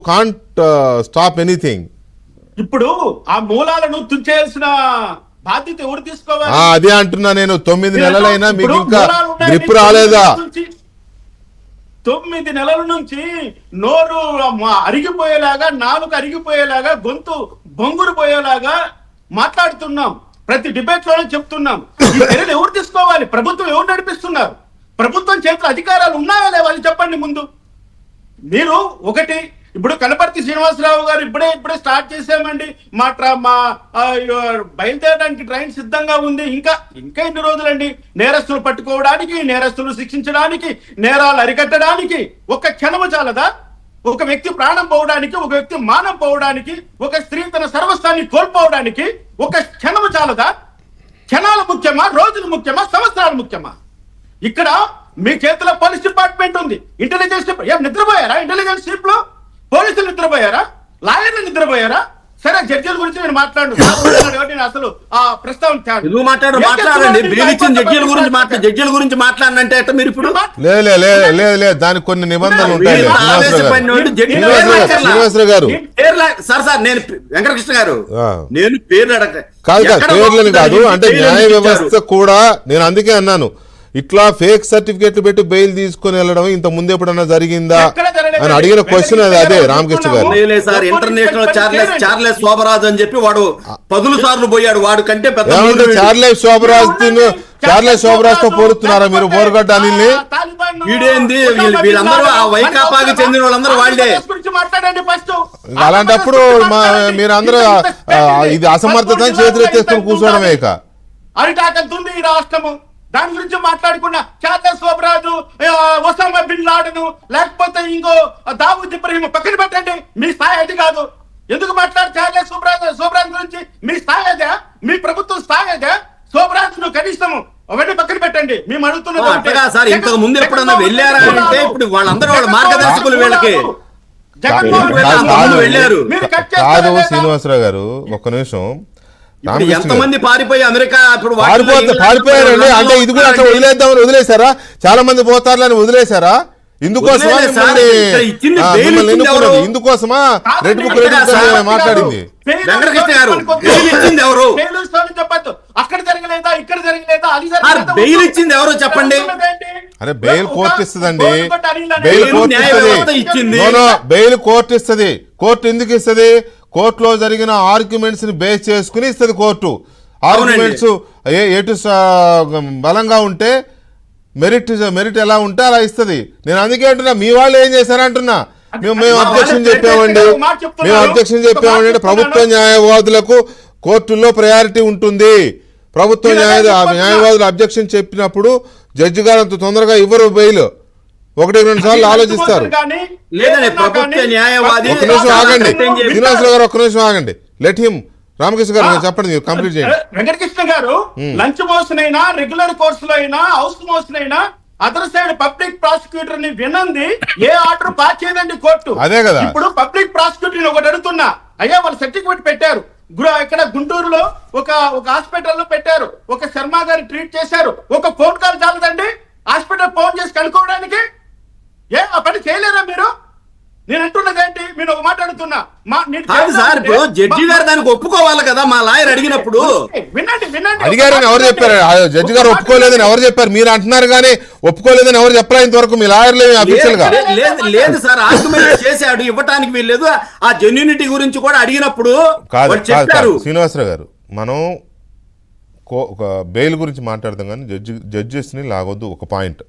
Can't stop anything. ఇప్పుడు ఆ మూలాలను తుంచేయాల్సిన బాధ్యత ఎవరు తీసుకోవాలి? అదే అంటున్నా నేను. 9 నెలలైనా మీకు ఇంకా గ్రిప్ రాలేదా? 9 నెలల నుంచి నోరు అరిగిపోయేలాగా, నాలుక అరిగిపోయేలాగా, గొంతు బొంగురు పోయేలాగా మాట్లాడుతున్నాం. ప్రతి డిబేట్ లోనే చెప్తున్నాం. ఈ చర్యలు ఎవరు తీసుకోవాలి? ప్రభుత్వం ఎవరు నడిపిస్తున్నారు? ప్రభుత్వం చేతుల అధికారాలు ఉన్నాయా లేవా అని చెప్పండి ముందు. మీరు ఒకటి, ఇప్పుడు కనపర్తి శ్రీనివాసరావు గారు ఇప్పుడే స్టార్ట్ చేసామండి, మా బయలుదేరడానికి ట్రైన్ సిద్ధంగా ఉంది, ఇంకా ఎన్ని రోజులండి? నేరస్తులు పట్టుకోవడానికి, నేరస్తులు శిక్షించడానికి, నేరాలు అరికట్టడానికి ఒక క్షణము చాలదా? ఒక వ్యక్తి ప్రాణం పోవడానికి, ఒక వ్యక్తి మానం పోవడానికి, ఒక స్త్రీ తన సర్వస్వాన్ని కోల్పోవడానికి ఒక క్షణము చాలదా? క్షణాలు ముఖ్యమా, రోజులు ముఖ్యమా, సంవత్సరాలు ముఖ్యమా? ఇక్కడ మీ చేతిలో పోలీస్ డిపార్ట్మెంట్ ఉంది, ఇంటెలిజెన్స్ నిద్రపోయారా? ఇంటెలిజెన్స్ చీఫ్ లో పోలీసులు నిద్రపోయారా? లాయర్లు నిద్రపోయారా? సరే, జడ్జిల గురించి నేను మాట్లాడు అసలు ఆ ప్రస్తావన మాట్లాడండి. జడ్జిల గురించి మాట్లాడినంటే మీరు ఇప్పుడు లేదు, దానికి కొన్ని నిబంధనలు ఉంటాయి. శ్రీనివాసరావు గారు, సార్ నేను వెంకటకృష్ణ గారు, నేను పేర్లు కాదు పేర్లని కాదు, అంటే న్యాయ వ్యవస్థ కూడా నేను అందుకే అన్నాను, ఇట్లా ఫేక్ సర్టిఫికెట్లు పెట్టి బెయిల్ తీసుకుని వెళ్ళడం ఇంత ముందు ఎప్పుడన్నా జరిగిందా అని అడిగిన క్వశ్చన్ అదే రామకృష్ణ గారు. సార్, ఇంటర్నేషనల్ చార్లెస్ శోభరాజ్ అని చెప్పి వాడు 10 సార్లు పోయాడు. వాడు కంటే చార్లెస్ శోభరాజ్ తో పోలుతున్నారా మీరు? బోర్గడ్డ అనిల్ని వీడేంది? వీళ్ళందరూ ఆ వైకాపాకి చెందిన వాళ్ళందరూ వాళ్ళే. అలాంటప్పుడు మీరందరూ ఇది అసమర్థత చేతులు ఎత్తేసుకుని కూర్చోవడమే. అరిటాకంతుంది ఈ రాష్ట్రము. దాని గురించి మాట్లాడకుండా Charles Sobhraj, Osama bin Laden, లేకపోతే ఇంకో దావూద్ ఇబ్రహీం పక్కన పెట్టండి. మీ స్థాయి అది కాదు. ఎందుకు మాట్లాడు చార్లెస్ శోభరాజ్ గురించి? మీ స్థాయి అదే? మీ ప్రభుత్వం స్థాయి అదే? శోభరాజ్ ను కనీసం అవన్నీ పక్కన పెట్టండి. మేము అడుగుతున్నది ఇంతకు ముందు ఎప్పుడన్నా వెళ్ళారా అంటే ఇప్పుడు వాళ్ళందరూ వాళ్ళ మార్గదర్శకులు వీళ్ళకి కాదు. శ్రీనివాసరావు గారు ఒక్క నిమిషం. ఎంతమంది పారిపోయి అమెరికా పారిపోయారండి. అంటే ఇది కూడా అట్లా వదిలేద్దామని వదిలేశారా? చాలా మంది పోతారులని వదిలేశారా? ఇందుకోసమా ఇందుకోసమా రెడ్ బుక్ మాట్లాడింది? వెంకటకృష్ణ గారు, ఎవరు అక్కడ జరగలేదా, ఇక్కడ జరగలేదా? బెయిల్ ఇచ్చింది ఎవరో చెప్పండి. అరే బెయిల్ కోర్టు ఇస్తుందండి. బెయిల్ కోర్టు ఇస్తుంది. కోర్టు ఎందుకు ఇస్తుంది? కోర్టులో జరిగిన ఆర్గ్యుమెంట్స్ ని బేస్ చేసుకుని ఇస్తుంది కోర్టు. ఆర్గ్యుమెంట్స్ ఎటు బలంగా ఉంటే మెరిట్ ఎలా ఉంటే అలా ఇస్తుంది. నేను అందుకే అంటున్నా, మీ వాళ్ళు ఏం చేశారంటున్నా. మేము అబ్జెక్షన్ చెప్పామండి. ప్రభుత్వ న్యాయవాదులకు కోర్టుల్లో ప్రయారిటీ ఉంటుంది. ప్రభుత్వ న్యాయవాదులు అబ్జెక్షన్ చెప్పినప్పుడు జడ్జి గారు అంత తొందరగా ఇవ్వరు బెయిల్. 1-2 సార్లు ఆలోచిస్తారు. ఆగండి శ్రీనివాసరావు గారు, ఒక్క నిమిషం ఆగండి. Let him. రామకృష్ణ గారు చెప్పండి, మీరు కంప్లీట్ చేయండి. వెంకటకృష్ణ గారు, లంచ్ మోషన్ అయినా, రెగ్యులర్ కోర్సులో అయినా, హౌస్ మోషన్ అయినా, అదర్ సైడ్ పబ్లిక్ ప్రాసిక్యూటర్ ని వినంది ఏ ఆర్డర్ పాస్ చేయదండి కోర్టు. అదే కదా. ఇప్పుడు పబ్లిక్ ప్రాసిక్యూటర్ ఒకటి అడుగుతున్నా, అయ్యా వాళ్ళు సర్టిఫికేట్ పెట్టారు, ఇక్కడ గుంటూరులో ఒక హాస్పిటల్లో పెట్టారు, ఒక శర్మ గారు ట్రీట్ చేశారు, ఒక ఫోన్ కాల్ చాలదండి హాస్పిటల్ ఫోన్ చేసి కనుక్కోవడానికి? ఆ పని చేయలేరా మీరు? నేను అంటున్నది ఏంటి? మీరు ఒక మాట అడుగుతున్నా. సార్, ఇప్పుడు జడ్జి గారు దానికి ఒప్పుకోవాలి కదా. మా లాయర్ అడిగినప్పుడు వినండి. అడిగారని ఎవరు చెప్పారు? జడ్జి గారు ఒప్పుకోలేదని ఎవరు చెప్పారు? మీరు అంటున్నారు కానీ ఒప్పుకోలేదని ఎవరు చెప్పారు ఇంతవరకు? మీ లాయర్లు అఫీషియల్ గా లేదు సార్. ఆర్గ్యుమెంట్ చేశాడు, ఇవ్వటానికి వీల్లేదు. ఆ జెన్యూనిటీ గురించి కూడా అడిగినప్పుడు కాదు. శ్రీనివాసరావు గారు, మనం ఒక బెయిల్ గురించి మాట్లాడదాం కానీ జడ్జెస్ ని లాగొద్దు. ఒక పాయింట్